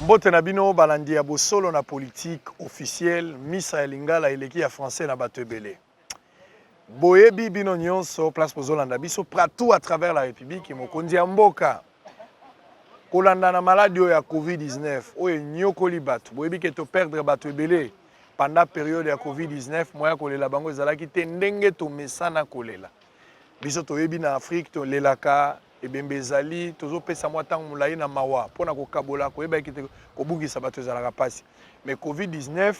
Mbote na bino balandi ya bosolo na politique officielle misa ya lingala eleki ya français na bato ebele. Boyebi bino nyonso place pozolanda biso partout à travers la République mokonzi ya mboka. Kolanda na maladie ya Covid-19 oyo nyokoli bato. Boyebi ke to perdre bato ebele pendant période ya Covid-19 moya kolela bango ezalaki te ndenge to mesana kolela. Biso toyebi na Afrique to lelaka ebembe ezali tozopesa mwa ntango molai na mawa mpona kokabola koyeba ete kobungisa bato ezalaka pasi. Mais Covid-19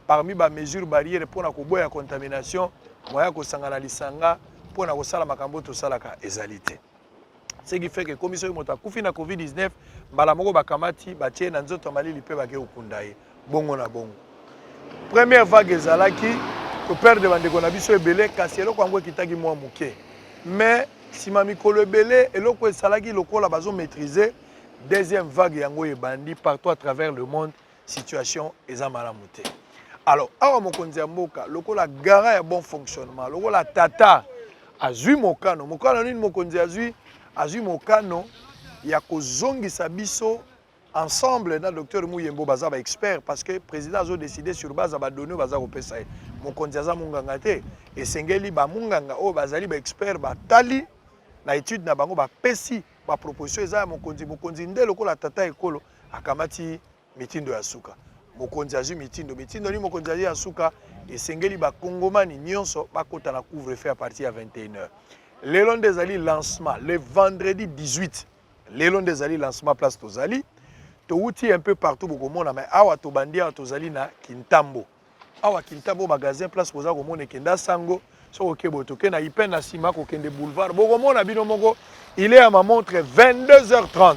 parmi ba mesures barrières mpona koboya contamination moya kosangana lisanga mpona kosala makambo tosalaka ezali te. Ce qui fait que commission de moto akufi na Covid-19 mbala moko bakamati batie na nzoto malili pe bake okunda ye bongo na bongo. Première vague ezalaki to perdre bandeko na biso ebele kasi eloko yango ekitaki mwa moke. Mais sima mikolo ebele eloko esalaki lokola bazo maîtriser deuxième vague yango ebandi partout à travers le monde situation eza malamu te. Alors awa mokonzi ya mboka lokola gara ya bon fonctionnement lokola tata azui mokano nini mokonzi azui mokano ya kozongisa biso ensemble na docteur Muyembo baza ba expert parce que président azo décider sur base ba données baza kopesa ye mokonzi aza munganga te esengeli ba munganga o bazali ba expert ba tali na étude na bango ba pesi ba proposition eza mokonzi nde lokola tata ekolo akamati mitindo ya suka mokonzi azui mitindo ni mokonzi azui ya suka esengeli ba kongomani nyonso bakota na couvre-feu à partir ya 21h. Lelo ndezali lancement le vendredi 18 lelo ndezali lancement place tozali touti un peu partout bokomona mais awa tobandia tozali na Kintambo. Awa Kintambo magasin place poza komona kenda sango so okebo toke na ipen na sima ko kende boulevard bokomona bino moko il est à ma montre 22h30.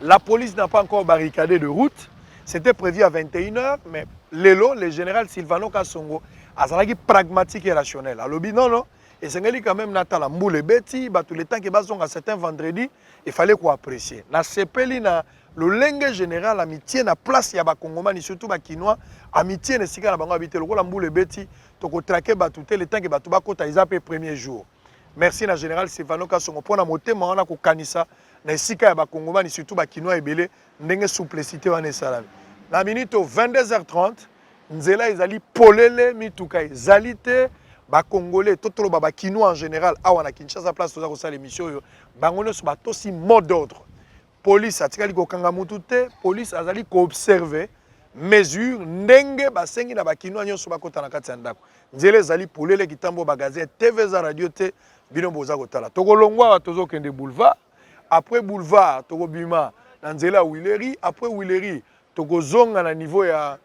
La police n'a pas encore barricadé de route. C'était prévu à 21h mais lelo le général Silvano Kasongo azalaki pragmatique et rationnel. Alobi non et c'est quand même natala mboule beti ba tout le temps que bazonga certains vendredi il fallait quoi apprécier. Na sepeli na le lenge général amitié na place ya ba kongomani surtout ba kinois amitié ne sika na bango habité lokola mboule beti to ko traquer ba tout le temps que ba to ba kota izape premier jour. Merci na général Silvano Kasongo pona motema wana ko kanisa na sika ya ba kongomani surtout ba kinois ebele ndenge souplicité wana salami. Na minute 22h30 nzela ezali polele mituka ezali te ba congolais totolo ba kinois en général awa na Kinshasa place toza ko sala émission yo bango nyonso batosi mot d'ordre. Police atikali ko kanga mutu te police azali ko observer mesure ndenge basengi na ba kinois nyonso bakota na kati ya ndako nzela ezali polele kitambo bagazet TV za radio te bino boza kotala tokolongwa tozo kende boulevard après boulevard tokobima na nzela Willery après Willery tokozonga na niveau ya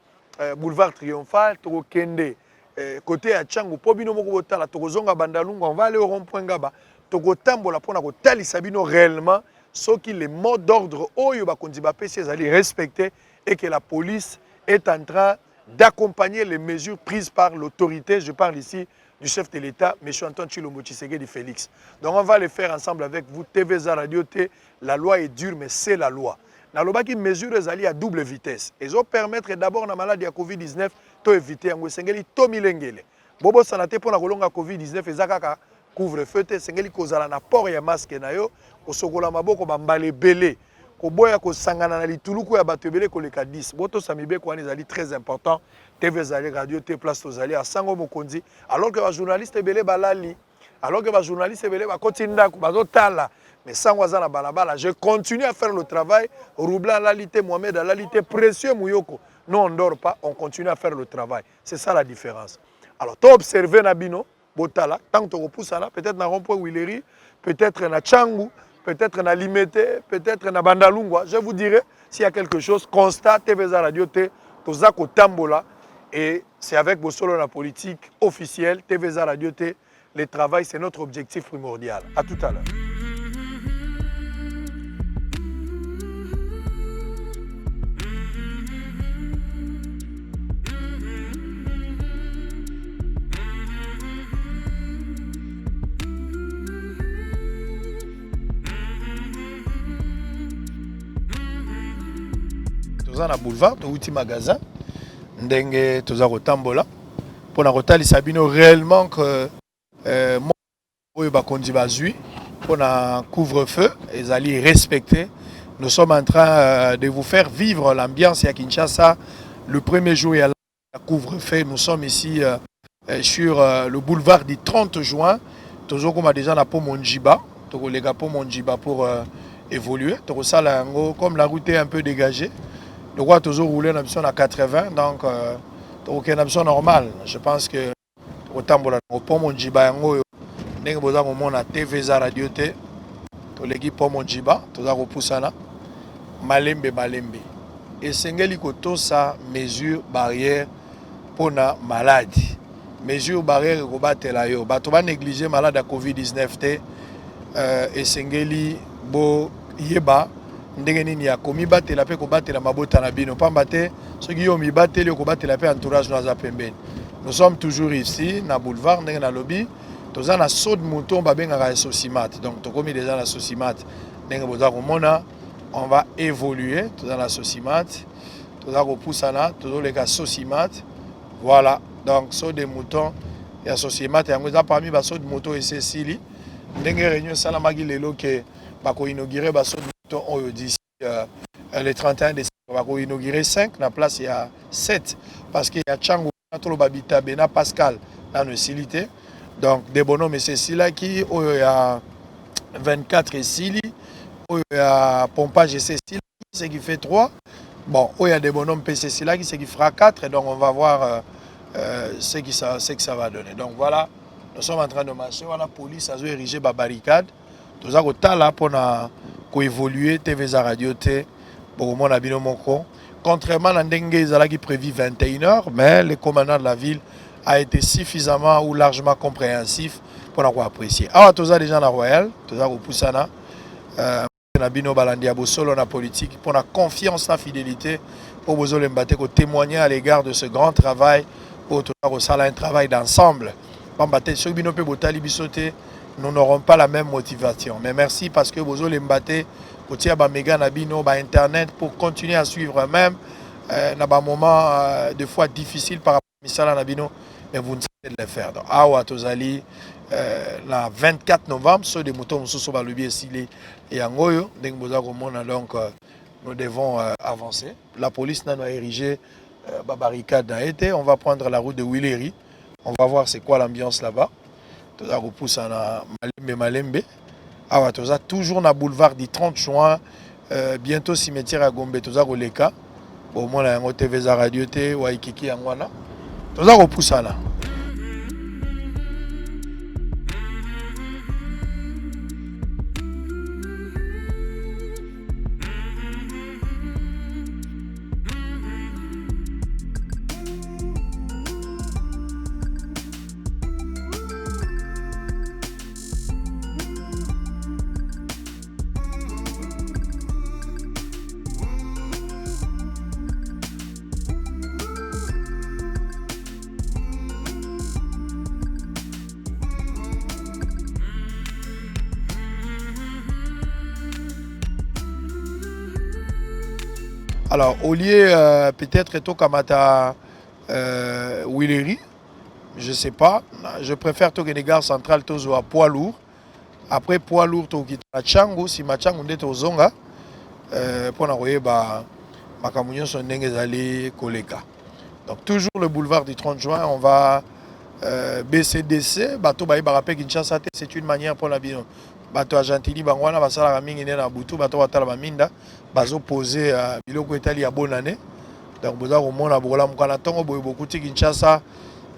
boulevard Triomphal tokokende côté ya Tchango po bino moko botala tokozonga bandalungu on va aller au rond-point Ngaba tokotambola pona kotalisa bino réellement soki les mots d'ordre oyo bakonzi bapesi ezali respecté et que la police est en train d'accompagner les mesures prises par l'autorité. Je parle ici du chef de l'État, M. Antoine Tshilombo Tshisekedi Félix. Donc on va le faire ensemble avec vous. TVza Radio T, la loi est dure mais c'est la loi. Na lobaki mesure ezali à double vitesse. Ezo permettre d'abord na maladie ya Covid-19 to éviter yango sengeli to milengele. Bobo sanate pona kolonga Covid-19 ezakaka couvre-feu te sengeli kozala na port ya masque na yo kosokola maboko bambale belé koboya kosangana na lituluku ya bato ebele koleka 10 boto samibeko wana ezali très important. TV ezali radio te place tozali à sango mokonzi alors que ba journaliste ebele balali alors que ba journaliste ebele bakoti ndako bazotala mais sango azana balabala je continue à faire le travail. Roublan lalité Mohamed à lalité précieux Mouyoko nous on dort pas on continue à faire le travail c'est ça la différence. Alors tu observer Nabino botala tant que tu repousses là peut-être na rond-point Willery peut-être na Tchangu peut-être na Limité peut-être na Bandalungwa je vous dirai s'il y a quelque chose constate TVza Radio T tozako tambola et c'est avec Bosolo la politique officielle TVza Radio T le travail c'est notre objectif primordial. À tout à l'heure. Toza na boulevard touti magasin ndenge toza kotambola pona kotalisa bino réellement que oyo bakonzi bazui pona couvre-feu ezali respecté Nous sommes en train de vous faire vivre l'ambiance à Kinshasa. Le premier jour, il y a la couvre-feu. Nous sommes ici sur le boulevard du 30 juin. Toujours comme déjà la Pont Monjiba. Les gars Pont Monjiba pour évoluer. Comme la route est un peu dégagée, nous avons toujours roulé une option à 80. Donc, une option normale. Je pense que autant pour Pont Monjiba, nous avons TVza Radio T. L'équipe Pont Monjiba, nous avons poussé là. Malembe. Et Sengeli Koto, ça mesure barrière pour la maladie. Mesure barrière pour battre la yo. Bato va négliger malade à Covid-19 et Sengeli bo yeba ndenge ni ya komi battre la pe ko battre la mabota na bino pas battre ceux qui ont mi battre le ko battre la pe entourage na za pembeni. Nous sommes toujours ici na boulevard ndenge na lobby. Toza na saut de mouton ba benga Sosimat. Donc to komi déjà na Sosimat ndenge boza ko mona. On va évoluer dans la Sosimat, tout ça repousse là, toujours les gars Sosimat. Voilà, donc saut des moutons, il y a Sosimat et on a parmi les sauts de moutons et Cécilie. Dengue réunion salamagi lelo que va inaugurer les sauts de moutons d'ici le 31 décembre. On va inaugurer 5, na place il y a 7 parce qu'il y a Tchango, Tolo Babita, Bena Pascal dans nos cilités. Donc des bonhommes et Cécilie qui il y a 24 et Cili. Il y a pompage et Cécile, ce qui fait 3. Bon, il y a des bonhommes PCC là, qui fera 4. Et donc, on va voir ce que ça va donner. Donc, voilà, nous sommes en train de marcher. Voilà, la police a érigé la barricade. Tout ça, là, pour évoluer, TVza Radio T, pour mon abino moko. Contrairement à Ndengue, qui prévu 21h, mais le commandant de la ville a été suffisamment ou largement compréhensif pour l'avoir apprécié. Alors, tout ça, déjà, la Royale, tout ça, au Poussana. Nabino Balandia Bosolo na politique pour la confiance, la fidélité pour Bozolo Mbate pour témoigner à l'égard de ce grand travail pour tout un travail d'ensemble. Nous n'aurons pas la même motivation. Mais merci parce que Bozolo Mbate pour tirer méga Nabino internet pour continuer à suivre même dans un moment de fois difficile par rapport à Misala Nabino, mais vous ne savez le faire. Donc, Awa Tozali. Le 24 novembre, ceux des moutons sont sur le biais et Angoyo, donc nous devons avancer. La police n'a érigé la barricade dans été. On va prendre la route de Willeri. On va voir c'est quoi l'ambiance là-bas. Tout ça repousse à Malembe. Ah, tout ça toujours dans le boulevard du 30 juin. Bientôt cimetière à Gombe. Tout ça Roleka. Au moins la TVza Radio T, Waikiki Angwana. Tout ça repousse là. Alors, au lieu peut-être tout Kamata Willeri, je ne sais pas. Je préfère tout les gares centrales tout à poids lourd. Après poids lourd tout qui à Tchango, si Machango est au Zonga, pour envoyer ma camunion son n'engezali koleka. Donc toujours le boulevard du 30 juin, on va BCDC, bateau baï barapé Kinshasa, c'est une manière pour la bien. Bato Argentini bangwana basala mingi na butu bato batala baminda bazo poser biloko etali ya bonne année. Donc boza komona bola mukana tongo boye bokuti Kinshasa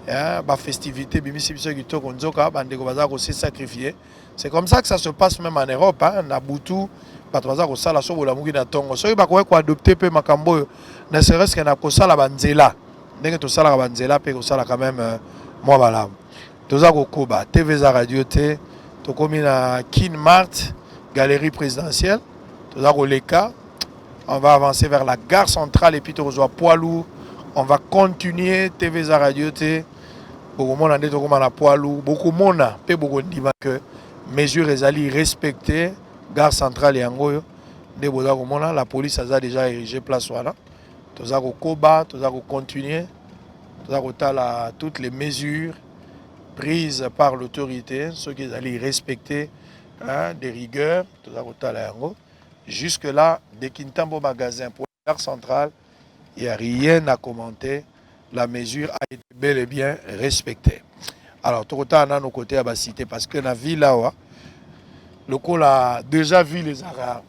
ba festivité bimisi biso kitoko nzoka bandeko baza ko se sacrifier. C'est comme ça que ça se passe même en Europe na butu bato baza ko sala so bola muki na tongo. So ba ko adopter pe makambo ne serait-ce que na ko sala banzela. Ndenge to sala banzela pe ko sala quand même moi bala. Toza ko koba TVza Radio T. Tokomi na Kin Mart, galerie présidentielle. On va avancer vers la gare centrale et puis on rejoint poids lourd. On va continuer TVza Radio T. Beaucoup de monde a poids lourd. Beaucoup de monde a que mesures les respectées. Gare centrale et Angoyo. La police a déjà érigé place là. Tout ça koba, tout ça continuer. Tout ça toutes les mesures prises par l'autorité, ceux qui allaient respecter des rigueurs, tout ça. Jusque-là, dès Kintambo magasin pour la gare centrale, il n'y a rien à commenter. La mesure a été bel et bien respectée. Alors, tout le temps, on a nos côtés à la cité parce que dans la ville, là, le coup a déjà vu les Arabes.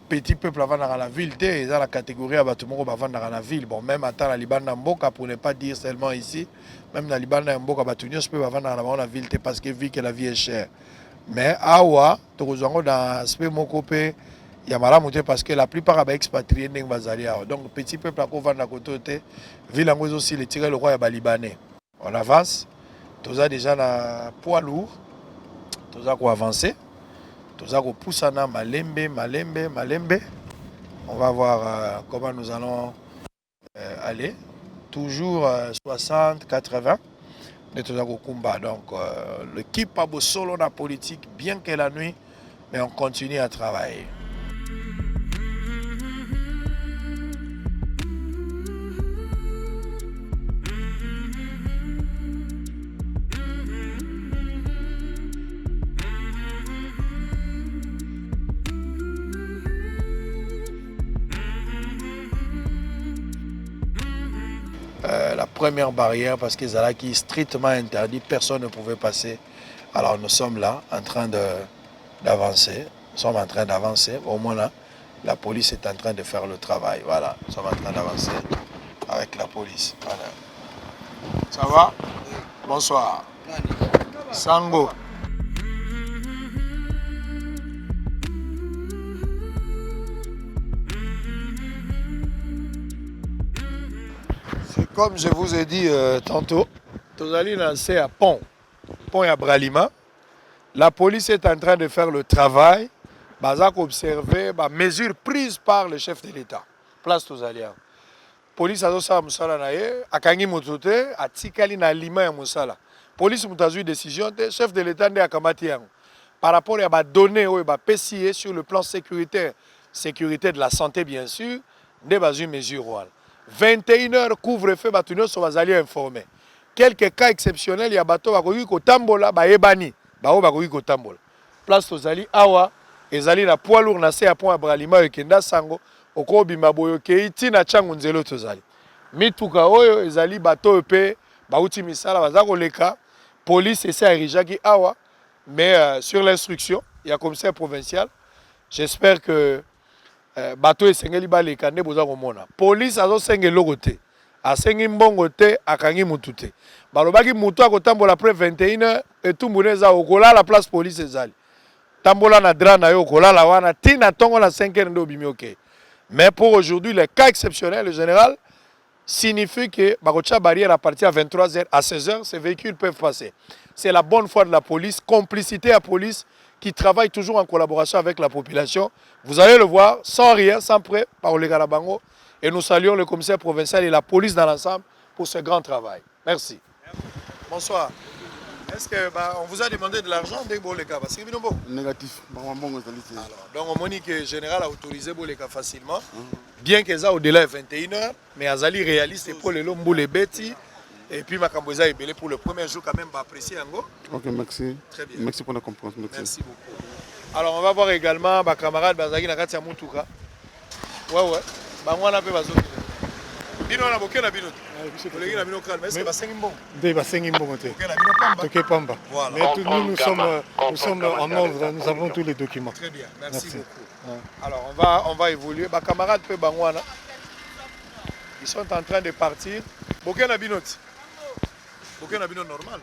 Petit peuple avant dans la ville, ils ont la catégorie à bâtiment avant dans la ville. Bon, même à temps, la Liban Namboka, pour ne pas dire seulement ici, même dans la Liban Namboka, je peux avant dans la ville parce que vu que la vie est chère. Mais awa, tout dans ce mokopé, il y a malade parce que la plupart sont expatriés dans Bazalia. Donc petit peuple à vendre à côté, ville en aussi les tirer le roi à Libanais. On avance, tout ça déjà dans poids lourd, tout ça qu'on avancer. Tout ça qu'on pousse à malembe. On va voir comment nous allons aller. Toujours 60, 80. De tout ça qu'on combat. Donc l'équipe a beau solo dans la politique, bien que la nuit, mais on continue à travailler. La première barrière, parce qu'ils étaient qui strictement interdit, personne ne pouvait passer. Alors nous sommes là, en train d'avancer. Nous sommes en train d'avancer. Au moins là, la police est en train de faire le travail. Voilà, nous sommes en train d'avancer avec la police. Voilà. Ça va? Bonsoir. Sango. Comme je vous ai dit tantôt, nous allons lancer à Pont et à Bralima. La police est en train de faire le travail. Nous avons observé les mesures prises par le chef de l'État. Place Tozalia. La police a dit que la police a pris une décision. Le chef de l'État a pris par rapport à des données PCA sur le plan sécuritaire, sécurité de la santé bien sûr, des mesures. 21h couvre-feu, les gens sont informés. Quelques cas exceptionnels, il y a des bateaux qui sont tambola, ebani, qui tambola. Place Tozali, awa, ezali na poids lourd na à point à Bralima et Kenda Sango, oko bima boyo keiti na changu nzelo Tozali. Mituka oyo ezali bateau EP, bauti misala bazako leka, police essaie à Rijaki awa, mais sur l'instruction, il y a commissaire provincial. J'espère que bateau esengeli baleka nde boza komona. Police azo senge logote. Asengi mbongo te akangi mutu te. Balobaki mutu akotambola après 21h et tout muneza okola la place police ezali. Tambola na dra na yo okola la wana tina tongo na 5h ndo bimi ok. Mais pour aujourd'hui les cas exceptionnels le général signifie que bakocha barrière à partir à 23h à 16h ces véhicules peuvent passer. C'est la bonne foi de la police, complicité à police qui travaille toujours en collaboration avec la population. Vous allez le voir, sans rien, sans prêt, par le Garabango. Et nous saluons le commissaire provincial et la police dans l'ensemble pour ce grand travail. Merci. Bonsoir. Est-ce qu'on vous a demandé de l'argent dès que les cas négatif. Alors, donc on dit que le général a autorisé les cas facilement, bien qu'ils aient au-delà de 21h, mais Azali réaliste pour les lombos, les bêtis. Et puis, Makamboza est belé pour le premier jour, quand même, apprécier Ango. Ok, merci. Très bien. Merci pour la compréhension. Merci beaucoup. Alors, on va voir également ma camarade Bazagi Nakatia Moutuka. Ouais. Bangwana pe bazo. Bino na boke na bino. Collègue na bino calme. Est-ce que basengi mbongo? Dès basengi mbongo te. Ok, na bino pamba. Ok, pamba. Voilà. Mais nous sommes en ordre, nous avons tous les documents. Très bien. Merci beaucoup. Alors, on va évoluer. Ma camarade pe Bangwana. Ils sont en train de partir. Boke na bino. Boke na bino normal.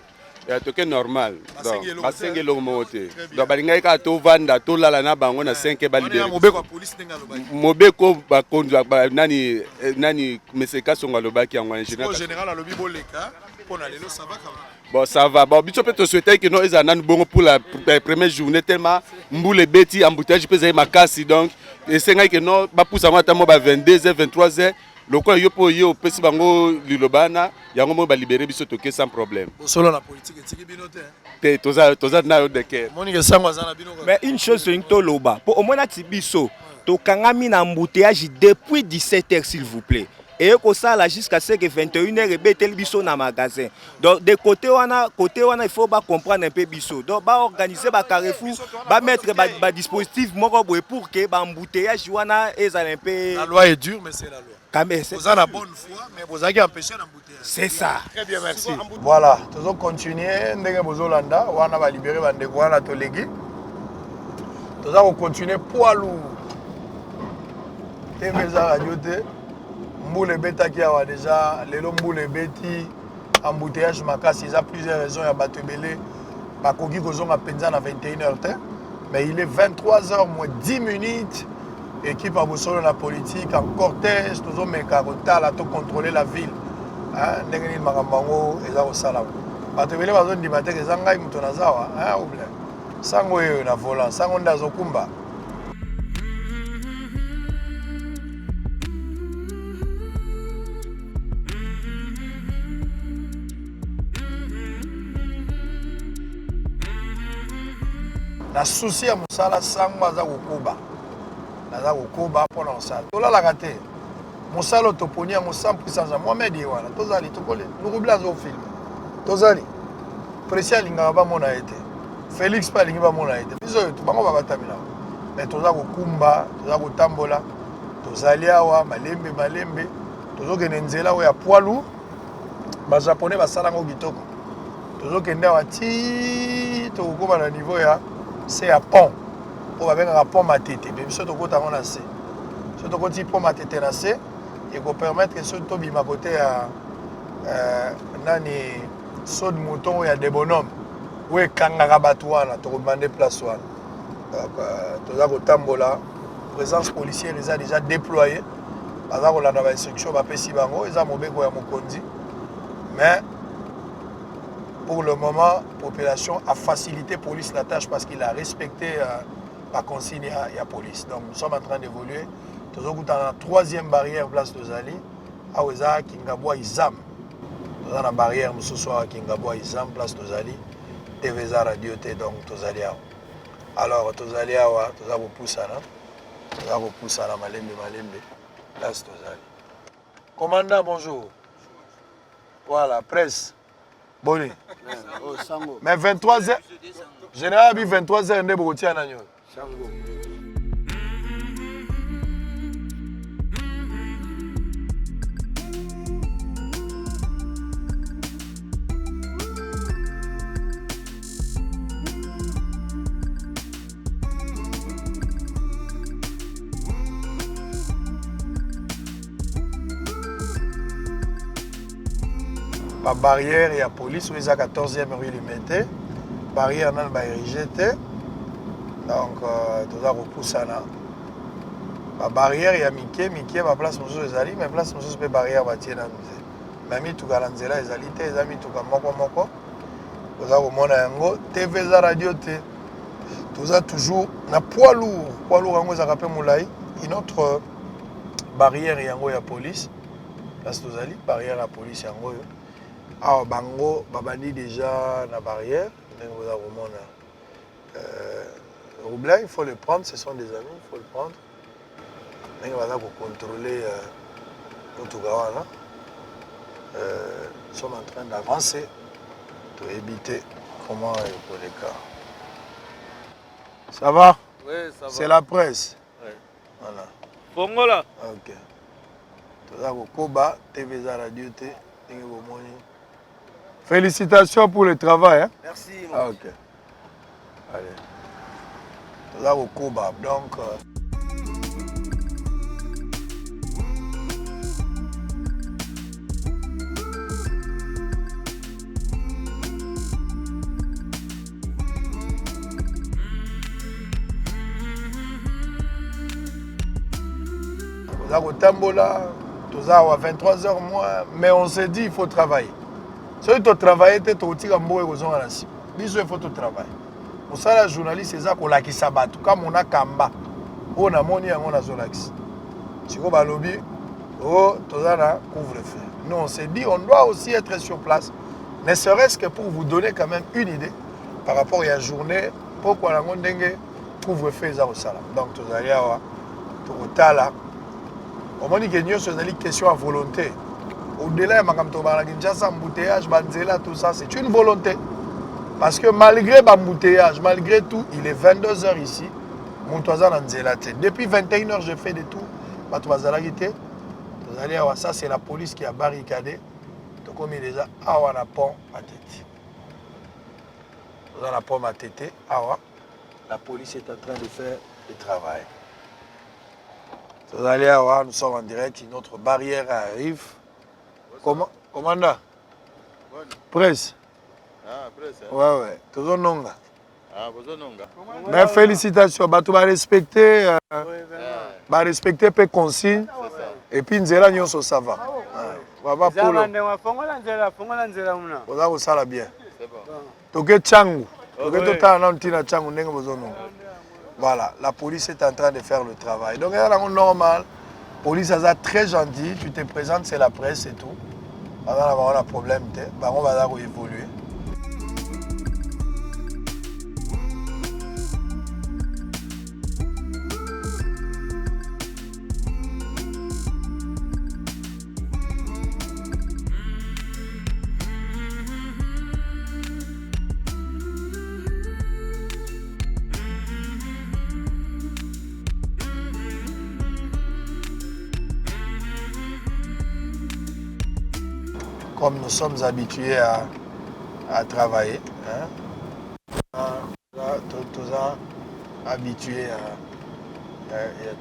Ya toke normal. Basenge Basenge lomote. Donc balinga ka to vanda to lala na bango na 5 ba libéré. Mobeko police ninga lobaki. Mobeko ba kondu nani meseka songa lobaki en général. Au général alobi boleka pour na lelo ça va quand même. Bon ça va. Bon biso peut te souhaiter que nous ezana bongo pour la première journée tellement mboule beti embouteillage peut makasi donc et senga que non ba poussa moi tamo ba 22h 23h. Le quoi yo po yo pesi bango lilobana yango mo ba libérer biso toke sans problème. Solo la politique etiki binote. Te toza na yo de ke. Monique sangwa zana bino. Mais une chose c'est to loba. Pour au moins na tibiso to kangami na embouteillage depuis 17h s'il vous plaît. et que ça là jusqu'à ce que 21h et betel biso na magasin. Donc de côté il faut pas comprendre un peu biso. Donc ba organiser ba Carrefour, ba mettre ba dispositif moko pour que ba embouteillage wana ezala un peu. La loi est dure mais c'est la loi. Vous avez la bonne foi mais vous avez empêché l'embouteillage. C'est ça. Très bien, merci. Voilà, nous allons continuer. Ndenge bozolanda, wana va libérer bandeko wana tolegi. Nous allons continuer poids lourd. TVza radio te. Mboule beta qui a déjà lelo mboule beti embouteillage makasi, il y a plusieurs raisons ya bato belé. Ba koki kozonga penza na 21h te. Mais il est 23h moins 10 minutes. Équipe à Bosolo la politique en cortège, nous avons à contrôler la ville. Ndenge makambango eza kosala. Bato belé bazoni dimate ke zangai muto nazawa, ouble. Sango yo na volant, sango ndazo kumba. Na souci ya musala sango aza kokuba. Naza kokuba pour l'ensal. Tolalaka te. Musala toponi yango 100% Mohamed Yewana. Tozali tokole. Lukubla azo film. Tozali. Précia lingaka bamona ete. Félix pa lingi bamona ete. Biso to bango babatamila. Mais toza kokumba, toza kotambola. Tozali awa malembe. Tozokende nzela oyo ya poilu. Ba japonais basala ngo kitoko. Tozokende awa ti tokoma na niveau ya c'est à pont. Pour avoir un pont matete. Mais ce qu'on a on a c'est. Ce qu'on dit pont matete là c'est et qu'on permettre que ce tobi ma côté à nani saut de mouton il y a des bonhommes. Ouais kangara batouana to demander place wana. Donc toza ko tambola présence policière les a déjà déployé. Baza ko landa ba instruction ba pesi bango eza mobeko ya mokonzi. Mais pour le moment, la population a facilité la police la tâche parce qu'il a respecté la consigne à la police. Donc nous sommes en train d'évoluer. Nous sommes dans la troisième barrière place de Zali. À Ouza, Kingabwa Izam. Nous sommes dans la barrière, nous sommes à Kingabwa Izam, place de Zali. TVza Radio T, donc Tozali. Alors, Tozali, nous avons poussé là. Nous avons poussé là, Malembe, place de Zali. Commandant, bonjour. Voilà, presse. Boni. Mais 23h. Général, 23h, on est beaucoup de temps. La barrière et la police, ils ont 14e rue Limité. Barrière n'a pas érigé. Donc, tout ça repousse là. La barrière, il y a Mickey, ma place, nous sommes allés, mais place, nous sommes barrière, bâtir dans le musée. Mais tout cas, les allés, les amis, tout cas, moko. Vous avez mon ango, TVza Radio T. Tout ça toujours, na poids lourd, ango, ça rappelle Moulay. Une autre barrière, il y a la police. Place, nous allés, barrière, la police, il y a ah, bango, babani déjà la barrière. Vous avez Roublin, il faut le prendre, ce sont des amis, il faut le prendre. Mais on va contrôler Portugal. Nous sommes en train d'avancer pour éviter comment pour les cas. Ça va? Oui, ça va. C'est la presse. Oui. Voilà. Bongo là. Ok. Tout ça, Koba, TVza Radio T. Félicitations pour le travail. Hein? Merci. Ah, ok. Allez. Là au Koba. Donc. Là au Tambola. Tout ça à 23h moins. Mais on s'est dit il faut travailler. Si tu travailles, tu as dit que tu il faut tout travailler. Pour ça, les journalistes, c'est ça qu'on a qui s'abat. Comme on a Kamba, on a moni, on a Zolax. Si on a lobby, oh, tout ça, couvre-feu. Nous, on s'est dit, on doit aussi être sur place, ne serait-ce que pour vous donner quand même une idée par rapport à la journée, pourquoi on a couvre-feu. Donc, tout ça, tout là. On dit que c'est une question à volonté. Au-delà de Kinshasa, embouteillage, banzela, tout ça, c'est une volonté. Parce que malgré l'embouteillage, malgré tout, il est 22h ici. Depuis 21h, je fais des tours. Ça, c'est la police qui a barricadé. Comme il déjà, on a pont à tête. On a pont à tête. La police est en train de faire le travail. Nous sommes en direct. Notre barrière arrive. Comment, commandant? Presse. Ah, presse. Ouais. Toujours non. Ah, besoin non. Mais félicitations. Tu vas respecter les consignes. Et puis, nous allons ça va. Baba Polo. Vous allez bien. Voilà, la police est en train de faire le travail. Donc, c'est normal. La police est très gentille. Tu te présentes, c'est la presse et tout. On a un problème. On va évoluer. Comme nous sommes habitués à travailler. Tous habitués à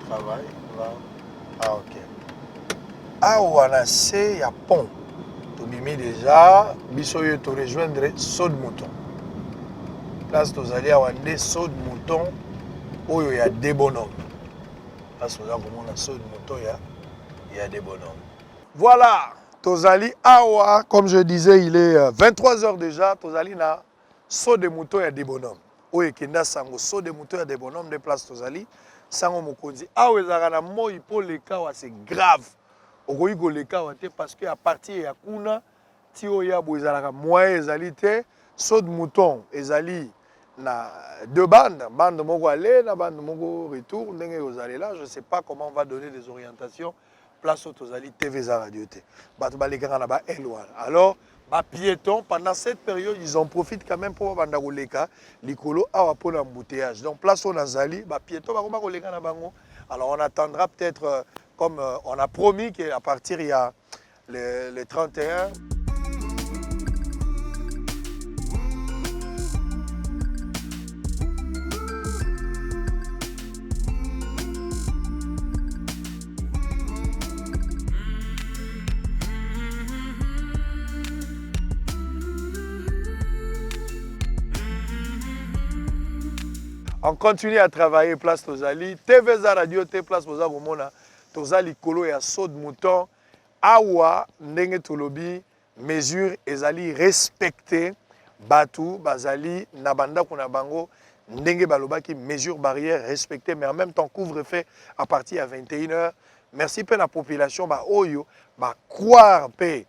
travailler. Ok. On a il y a pont. Tu déjà, bisoyo te rejoindre saut de mouton. Place tu allez avoir des sauts de mouton où il y a des bonhommes. Place tu as comme on a saut de mouton, il y a des bonhommes. Voilà. Tozali Awa, comme je disais, il est 23h déjà. Tozali na saut de mouton et des bonhommes. Oye kenda sango saut de mouton et des bonhommes de place Tozali. Sango mokonzi. Awa ezara moi pour les cas c'est grave. Okoyi ko les cas parce que à partir ya kuna ti oya bo ezara moyen ezalité saut de mouton ezali na deux bandes, bande moko aller na bande moko retour ndenge ozali là, je sais pas comment on va donner des orientations. Place Tozali TV Radio T. Alors, piétons, pendant cette période, ils en profitent quand même pour Bandagoleka, Likolo, pour l'embouteillage. Donc, place Tozali, piétons, alors on attendra peut-être, comme on a promis qu'à partir il y a le 31. On continue à travailler place Tozali. TV Radio T place Tozali Tozali Kolo et saut de mouton. Awa ndenge tolobi mesure ezali respecté batu bazali nabanda kuna bango ndenge balobaki mesure barrière respectée mais en même temps couvre-feu à partir de 21h. Merci pour la population ba oyo ba croire pe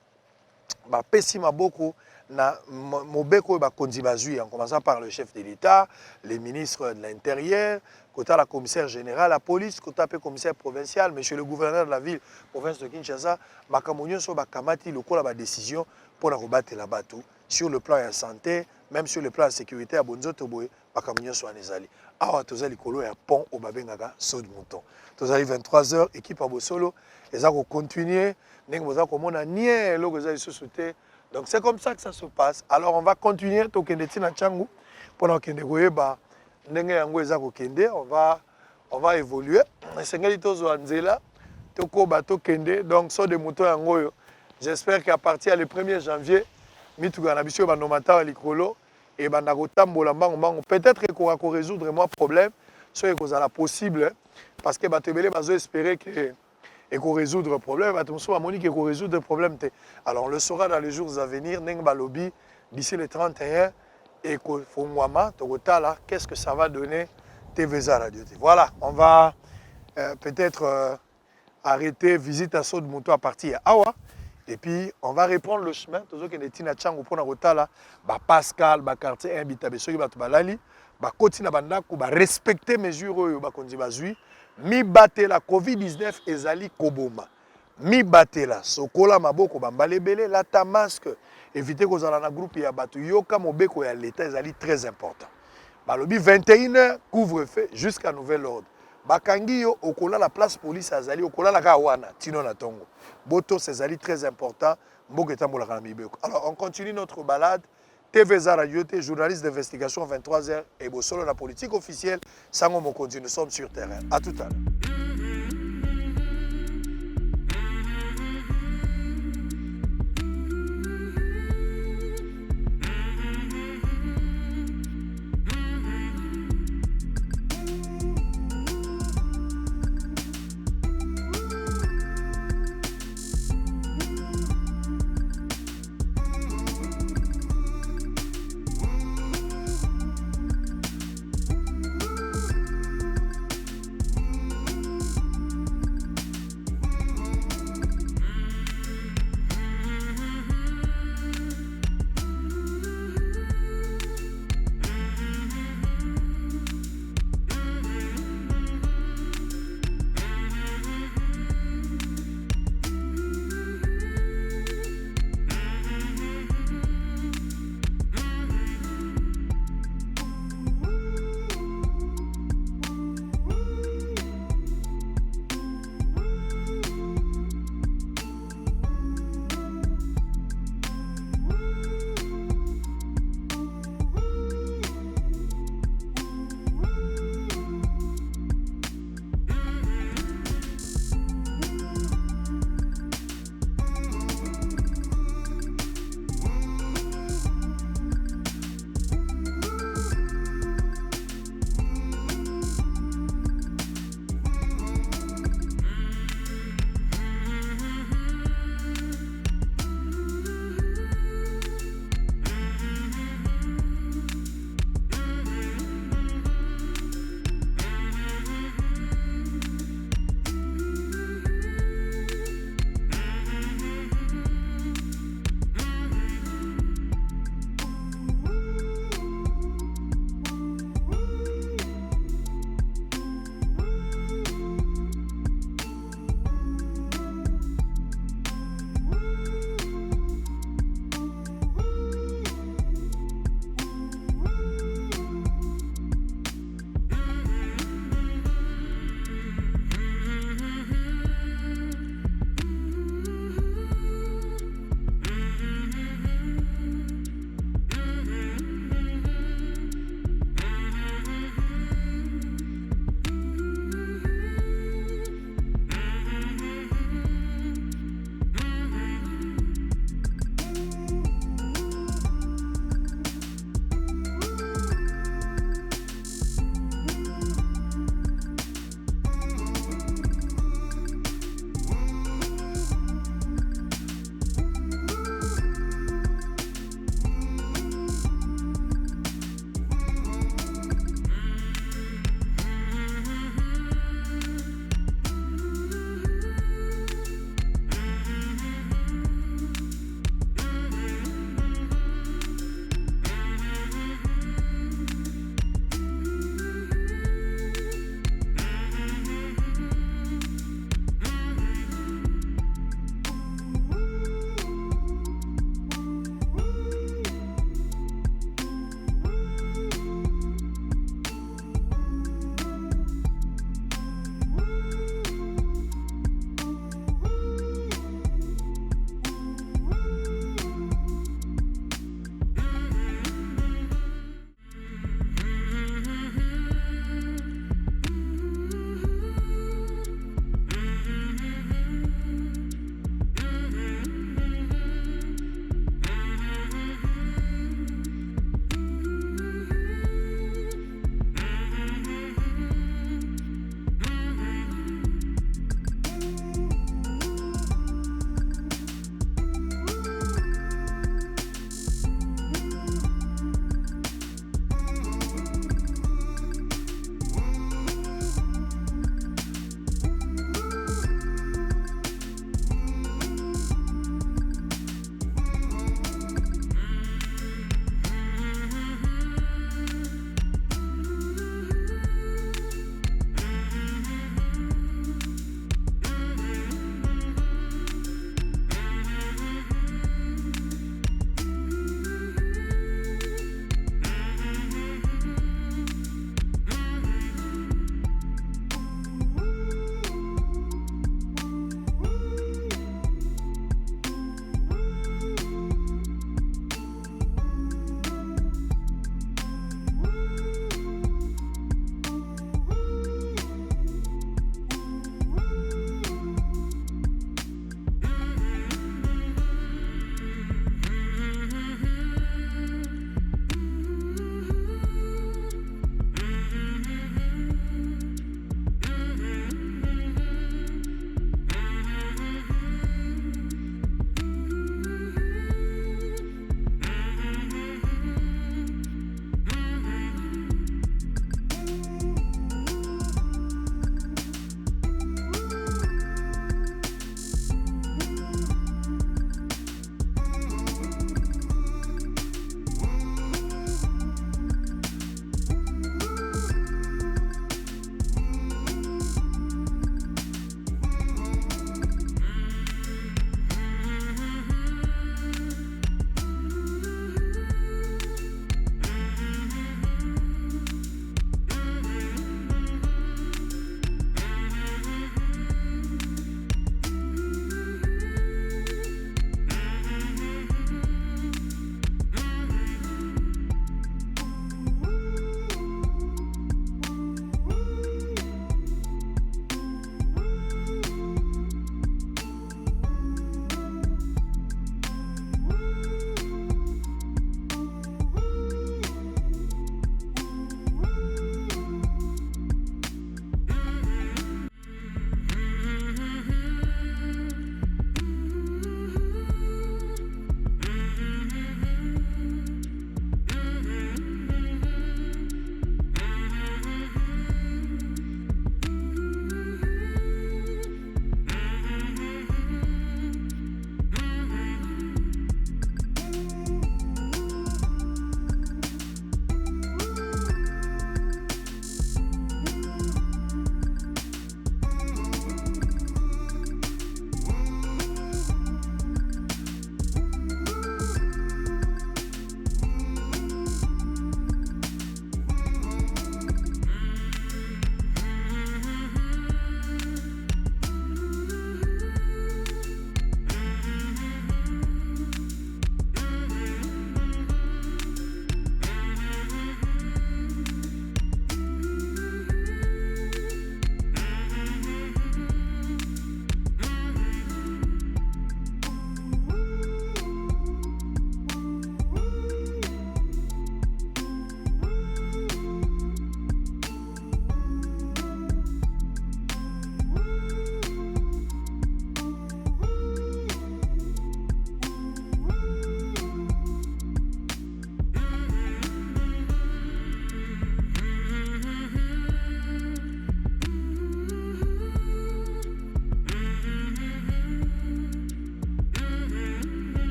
ba pesima beaucoup. Na mobeko ba kondi bazui en commençant par le chef de l'État, les ministres de l'Intérieur, kota la commissaire générale, la police, kota pe commissaire provincial, monsieur le gouverneur de la ville, province de Kinshasa, makamonyo so ba kamati lokola ba décision pour la rebattre la bateau sur le plan de la santé, même sur le plan de la sécurité à bonzo toboy, makamonyo so anezali. Awa tozali kolo ya pont au babengaka saut de mouton. Tozali 23h équipe à Bosolo, eza ko continuer, ndenge boza ko mona nie loko za sous-souté. Donc c'est comme ça que ça se passe. Alors on va continuer to kende tina changu pendant kende koyeba ndenge yango eza ko kende, on va évoluer. Sengeli tozo anzela to ko bato kende donc so de moto yango yo. J'espère qu'à partir du 1er janvier mituga na biso ba nomata likolo et banda ko tambola mbango peut-être qu'on va résoudre moi problème so que ça la possible parce que bato belé bazo espérer que et qu'on résoudre le problème, et qu'on résoudre le problème. Alors on le saura dans les jours à venir, d'ici le 31, et qu'on qu'est-ce que ça va donner TVza Radio. Voilà, on va peut-être arrêter visite à saut de moto à partir à Awa, et puis on va reprendre le chemin, Pascal, quartier Bitabeso, Balali, respecter mesures, mibatela covid-19 ezali koboma mibatela sokola maboko bambala ebele lata masque éviter kozala na groupe ya bato yoka mobeko ya l'état ezali très important balobi 21h couvre-feu jusqu'à nouvel ordre bakangi yo okola la place police azali okola la ka wana tino na tongo boto ezali très important mboka etambolaka na mibeko. Alors on continue notre balade. TVZ Radio T, journaliste d'investigation 23h et Bossolo la politique officielle. Sango Mokondi, nous sommes sur terrain. À tout à l'heure.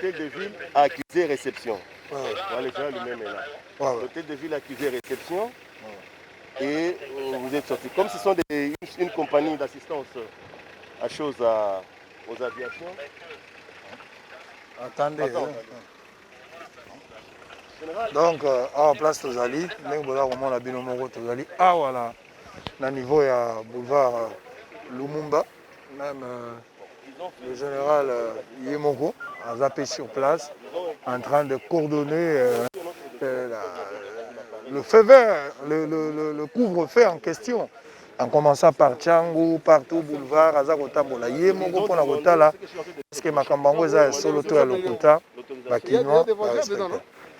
l'hôtel de ville a accusé réception. Ouais, ouais. Voilà, le général lui-même est là. Ouais, ouais. L'hôtel de ville a accusé réception et vous êtes sortis. Comme ce sont une compagnie d'assistance à choses aux aviations. Attendez. Attends, Donc, en place Tozali, on a bien Tozali. Ah voilà, au niveau il boulevard Lumumba, même le général Yemoko a zappé sur place, en train de coordonner le feu vert, le couvre-feu en question. En commençant par Tchangou, partout, boulevard, Azakotambola, Yemoko pour la Rotala, parce que Makambango est solo to à l'Okuta, Bakinois,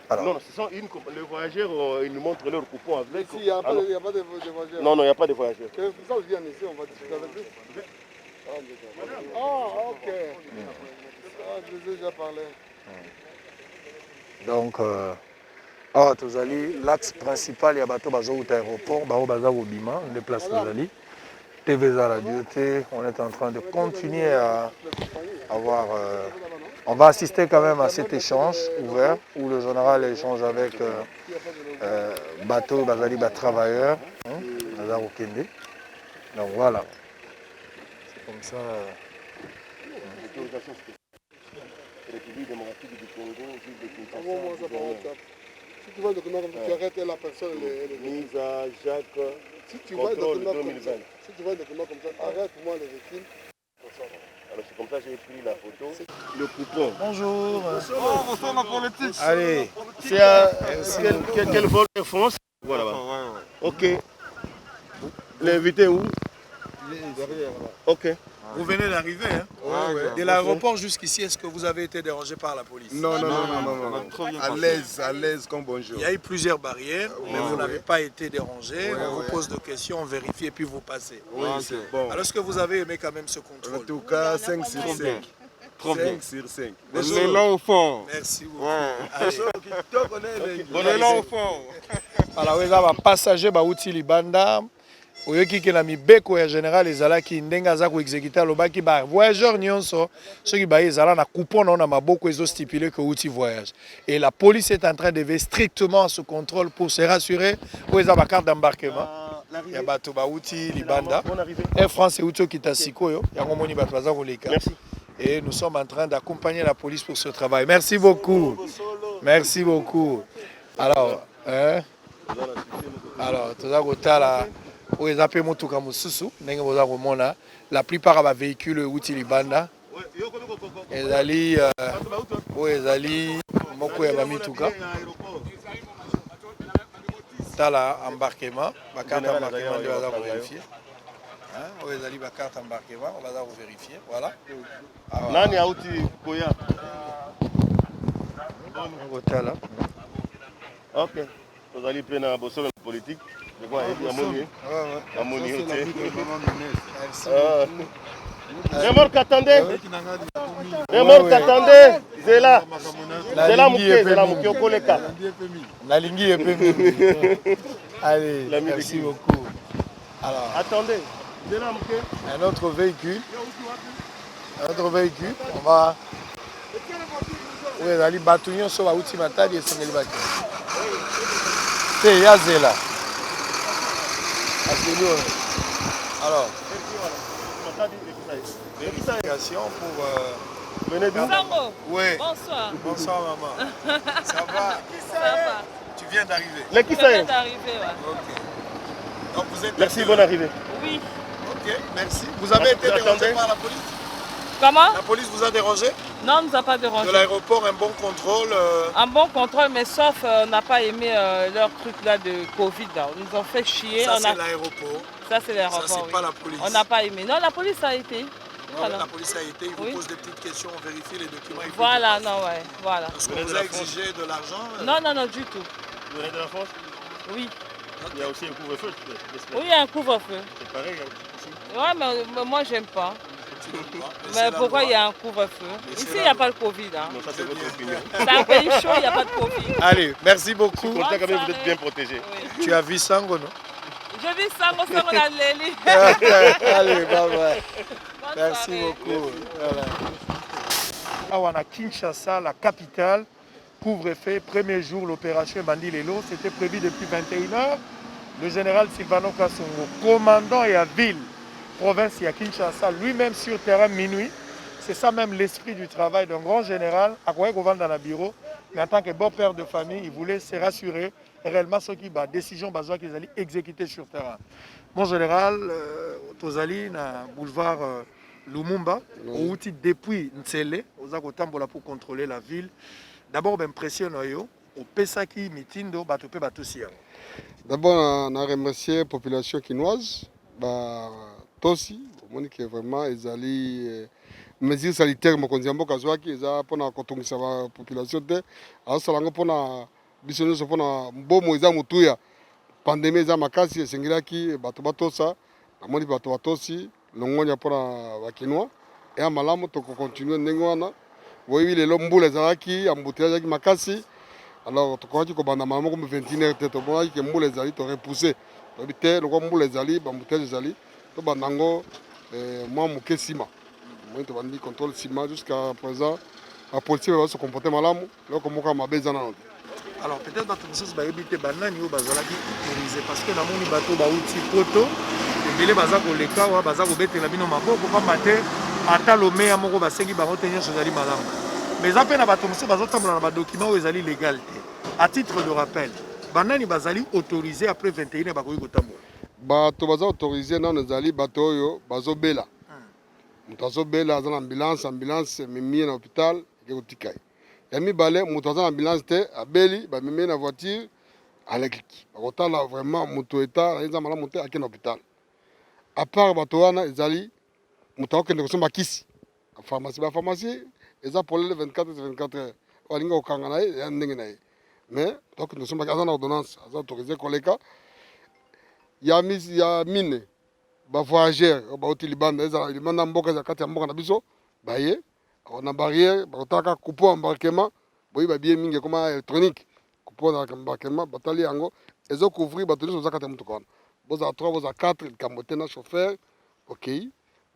alors, non, ce sont les voyageurs, ils nous montrent leur coupon avec. Il n'y a, pas de voyageurs. Non, il n'y a pas de voyageurs. Que ça vienne ici, on va discuter avec lui. Ah, ok. Je ai déjà parlé. Donc, l'axe principal, il y a l'aéroport, les places Tozali. TVza Radio T, on est en train de continuer à avoir. On va assister quand même à cet échange ouvert où le général échange avec bateau, Bazali, travailleurs, Bazar Kende. Donc voilà. C'est comme ça. République démocratique du Congo, ville de Kinshasa. Si tu vois le document comme ça, tu arrêtes la personne. Mise à Jacques. Si tu vois le document comme ça, arrête-moi les véhicules. Alors c'est comme ça que j'ai pris la photo. Le coupon. Bonjour. Bonsoir ma politique. Allez. C'est à quel vol Air France? Voilà. Ok. L'invité où? Derrière. Ok. Vous venez d'arriver, hein? De l'aéroport jusqu'ici, est-ce que vous avez été dérangé par la police? Non. À l'aise comme bonjour. Il y a eu plusieurs barrières, mais vous n'avez pas été dérangé. On vous pose des questions, on vérifie et puis vous passez. Oui, c'est bon. Alors est-ce que vous avez aimé quand même ce contrôle? En tout cas, 5 sur 5. 5 sur 5. On est là au fond. Merci beaucoup. Ouais. On est là au fond. Alors, vous avez un passager qui Libanda. Oyoki ke na mibeko ya général ezalaki ndenge aza ko exécuter lobaki ba voyageurs nyonso soki ba ezala na coupon na maboko ezo stipuler que outil voyage et la police est en train de veiller strictement à ce contrôle pour se rassurer où eza ba carte d'embarquement ya bato ba outil libanda Air France outil kita sikoyo yango moni bato baza koleka et nous sommes en train d'accompagner la police pour ce travail. Merci beaucoup. Merci beaucoup. Alors toza kotala la plupart des véhicules outil libanda ezali moko ya bamituka tala embarquement carte embarquement nde baza vérifier ezali carte embarquement on va vérifier voilà nani auti koya tala ok tozali pe na bosolo politique. Je vois remorque attendez. Remorque attendez. Zela. Zela Mouké Okoleka. La lingui est peu. Allez, merci beaucoup. Alors, attendez. Zela Mouké. Un autre véhicule, on va. Oui, Ali Batouillon sur la outil matadi et son élevage. C'est Yazela. Alors, pour venez d'où? Oui. Bonsoir. Bonsoir maman. Ça va? Ça va. Tu viens d'arriver? Mais qui ça? Je viens d'arriver, ouais. Ok. Donc vous êtes. Merci, bonne arrivée. Oui. Ok, merci. Vous avez été dérangé par la police? Comment? La police vous a dérangé? Non, on ne nous a pas dérangé. De l'aéroport, un bon contrôle? Un bon contrôle, mais sauf on n'a pas aimé leur truc là de Covid. Là. Ils nous ont fait chier. Ça, c'est l'aéroport. Ça, c'est l'aéroport. Ça, c'est oui. pas la police. On n'a pas aimé. Non, la police a été. Voilà. La police a été, ils vous posent des petites questions, on vérifie les documents. Voilà, non, ouais. Voilà. Est-ce qu'on vous a exigé de l'argent? Non, du tout. Vous venez de la France? Oui. Il y a aussi un couvre-feu? Oui, il y a un couvre-feu. C'est pareil ici? Ouais, mais moi, j'aime pas. Mais pourquoi il y a un couvre-feu? Ici, il n'y a pas de Covid. Hein. Non, ça c'est votre opinion. C'est un pays chaud, il n'y a pas de Covid. Allez, merci beaucoup. Content quand même, vous êtes bien protégé. Oui. Tu as vu Sango, non? Je vis Sango dans Léli. Allez, bye bye. Bonne Merci soirée. beaucoup. Voilà. awa Kinshasa, la capitale. Couvre-feu, premier jour, l'opération Bandi Lelo, c'était prévu depuis 21h. Le général Sylvano Kassongo, commandant et à ville, province et à Kinshasa, lui-même sur terrain minuit. C'est ça même l'esprit du travail d'un grand général, à quoi dans le bureau. Mais en tant que bon père de famille, il voulait se rassurer réellement ce qui va décision besoin qu'ils allaient exécuter sur terrain. Mon général, Tozali, na boulevard Lumumba, au outil depuis Ntsele, aux Agotambola pour contrôler la ville. D'abord, m'impressionne au Pesaki Mitindo, Batopé Batosia. D'abord, on a remercié la population quinoise, Tossi, qui est vraiment, ils allaient. Mesures sanitaires, mais quand ils ont besoin, ils ont pour la population. Alors, ça pour la business pour la bon moïse mutuya. Pandémie, ils ont makasi, et singilaki, batobatosa, amoni batobatosi, longonia pour la quinoa. Et à malamu, tu continues n'engwana. Oui, les lombous, les araki, embouteillage makasi. Alors, tu crois que pendant maman comme 21h, tu as que mbou les ali, tu aurais poussé. Tu as dit, le mbou les ali, embouteillage les ali, tu as bandango, moi, mon kessima. Moi, tu as dit contrôle sima jusqu'à présent. La police va se comporter malamu, là, comme on a besoin d'en. Alors, peut-être que tu vas éviter banani ou bazalaki autorisé parce que dans mon bateau, bauti poto, et belé bazako leka ou bazako bete la bino mabo, pour pas mater, atalomé à moko basengi bango tenir sur ali malamu. Mais après, na bato muso bazota dans ba document où ezali légalité. À titre de rappel, banani bazali autorisé après 21 bakoyi kotambo. Bato baza autorisé na ezali bato oyo bazobela. Mutu azobela aza na ambulance mimi na hôpital ekotikai. Ya mibale mutu aza na ambulance te abeli bamemi na voiture alekiki. Bakotala vraiment mutu eta eza malamu te akende na hôpital. À part bato wana ezali mutu akende kosomba kisi. Pharmacie eza polele 24 heures. Walinga okanga na ye ya ndenge na ye. Mais donc nous sommes en ordonnance, nous autorisé koleka. Ya mine ba voyageurs ba hôtel libanda eza libanda mboka za kati ya mboka na biso ba ye on a barrière ba otaka couper embarquement boyi ba bien mingi comme électronique couper embarquement batali yango ezo couvrir ba toniso za kati ya mutu kona boza 3 boza 4 likambote na chauffeur OK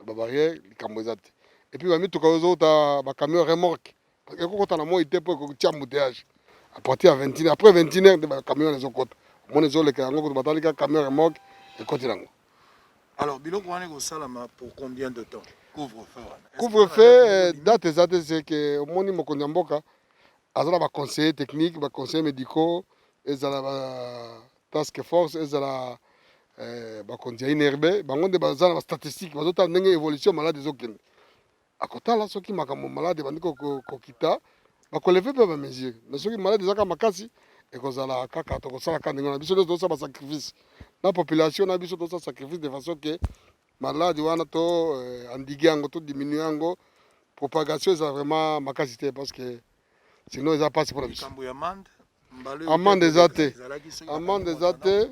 ba barrière likambozate et puis ba mituka ozo ta ba camion remorque parce que kota na mo ite po ko tia embouteillage à partir de 21 après 21 de camion les autres mon les autres les batali ka camion remorque et côté là. Alors, biloko wana ko salama pour combien de temps? Couvre-feu. Couvre-feu date exacte c'est que au moni mokonzi mboka azala ba conseiller technique, ba conseiller médicaux, ezala ba task force, ezala ba konzi inerbe, bango de bazala ba statistique, bazota ndenge évolution malade ezokende. Akotala soki makambo malade bandiko ko kita, ba kolever pe ba mesure. Mais soki malade ezaka makasi ekozala kaka to kosala kandinga na biso to ba sacrifice. La population na biso to sa sacrifice de façon que malade wana to endiguer yango to diminuer yango propagation c'est vraiment makasité parce que sinon ils a pas pour la biso. Amende ezate. Amende ezate.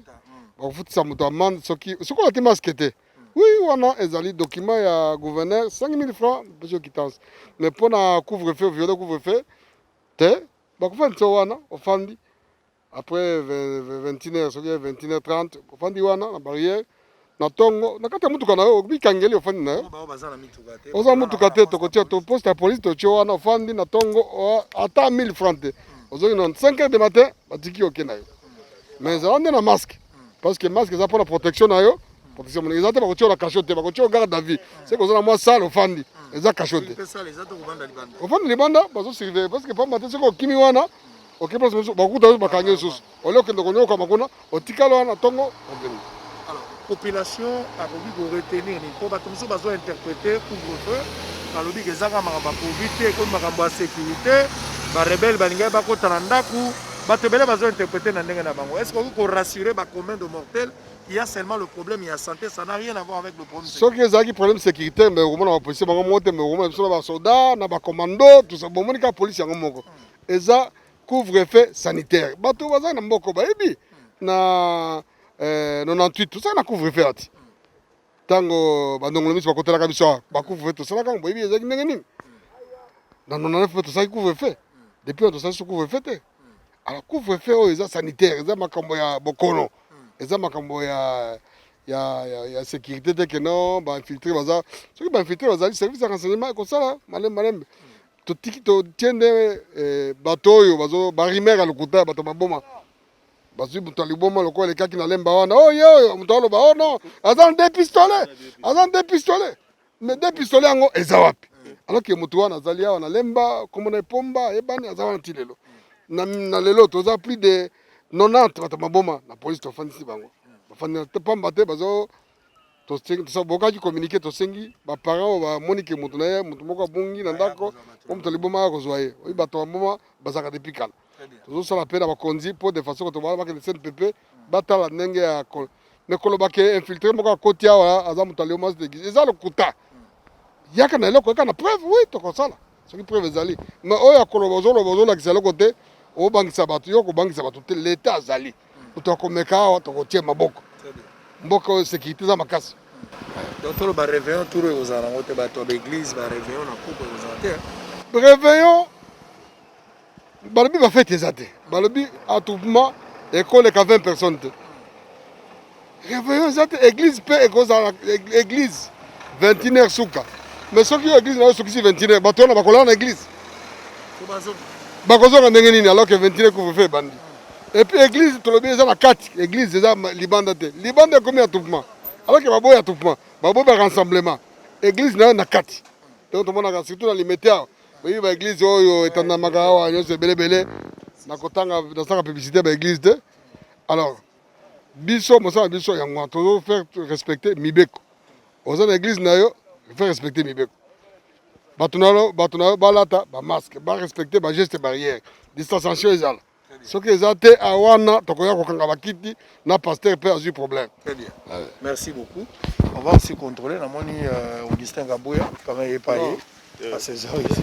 Ba futisa muto amende soki la te masque te. Oui, wana ezali document ya gouverneur 5000 francs pour quittance. Mais pour na couvre-feu, violer couvre-feu, te ba kufa nto wana ofandi. Après 21h, 21h30, ofandi wana na barrière na tongo na kata mutuka na yo bikangeli ofandi na yo oza mutuka te tokotia to poste ya police to tio wana ofandi na tongo ata 1000 francs te ozoki na 5h du matin batiki oke na yo mais ezala nde na masque parce que masque eza mpona protection na yo protection mona eza te bakotia na cachot te bakotia garde à vue c'est que oza na mwa sale ofandi eza cachot te ofandi libanda bazosurveille parce que pamba te soki okimi wana ok place mosusu bakuta bakangi lisusu olie okende konyoka makuna otikala wana tongo okende. Alors, population akoki koretenir ni mpo bato mosusu bazointerprete couvre-feu balobi ezaka makambo ya covid te ekomi makambo ya sécurité barebele balingai bakota na ndaku bato ebele bazointerprete na ndenge na bango. Est-ce que okoki korassurer bacommun de mortel il y a seulement le problème il y a santé ça n'a rien à voir avec le problème soki ezalaki problème sécurité mais okomona bapolisier bango moko te mais okomona biso na basoda na bacommando tusa bomoni kaka polisi yango moko eza couvre-feu sanitaire bato baza na mboko bayebi na 98 tosala na couvre-feu ati ntango bandongolo miso bakotelaka biso bacouvre-feu tosalaka ngo boyebi ezalaki ndenge nini na 99 mpe tosalaki couvre-feu depuis wana tosali so couvre-feu te alors couvre-feu oyo eza sanitaire eza makambo ya bokono eza makambo ya sécurité te keno bainfiltré baza soki bainfiltré bazali service ya renseignement ekosala malembe totie nde bato oyo barimere ya lokuta bato baboma bazwi moto aliboma lokola elekaki na lemba wana oyo moto aloba o non aza na deux pistolet mais deux pistolet yango eza wapi alors ke moto wana azali awa na lemba kombo na epomba ayebani aza wana ti lelo na lelo toza plus de 90 bato baboma na polise tofandisi bango bafandi te pamba te bazo bokaki communiqué tosengi baparent oyo bamoni ke moto na ye moto moko abongi na ndako po moto aliboma ya kozwa ye oyo bato baboma bazalaka depuis kala tozosala mpe na bakonzi mpo de façon koto bakende cnpp batala ndenge ya me kolobake infiltré moko akoti awa aza moto aliomasi d'église eza lokuta yaka na eloko yaka na preuve wi tokosala soki preuve ezali me oyo akoloba ozolakisa eloko te obangisa bato yo kobangisa bato te leta azali moto akomeka awa tokotie maboko mboka oyo sécurité eza makasi donc tolo baréveillon turo ekozala nango te bato ya baeglise baréveillon na coupe ekozala te réveillon balobi bafete eza te balobi attroupement ekoleka 20 personnes te réveillon eza te église mpe ekozala église 21h suka mais soki yo église nayo sokisi 21h bato wana bakolala na église bakozonga ndenge nini alors que 21h couvre-feu ebandi et puis église tolobi eza na kati église eza libanda te libanda ekomi attroupement alors que baboyi attroupement baboyi barassemblement église nayo na kati donc tomonaka surtout na limete awa oyebi baeglise oyo etandamaka awa nyonso ebelebele nakotanga nasaka publicité baeglise te alors biso mosala biso yango tozo faire respecter mibeko oza na église na yo faire respecter mibeko bato na yo balata bamasque barespecte bageste barrière distanciation ezala soki eza te awana tokoya kokanga bakiti na pasteur mpe azwi problème. Très bien. Merci beaucoup. On va aussi contrôler namoni Augustin Gabuya quand même est payé à 16 heures ici.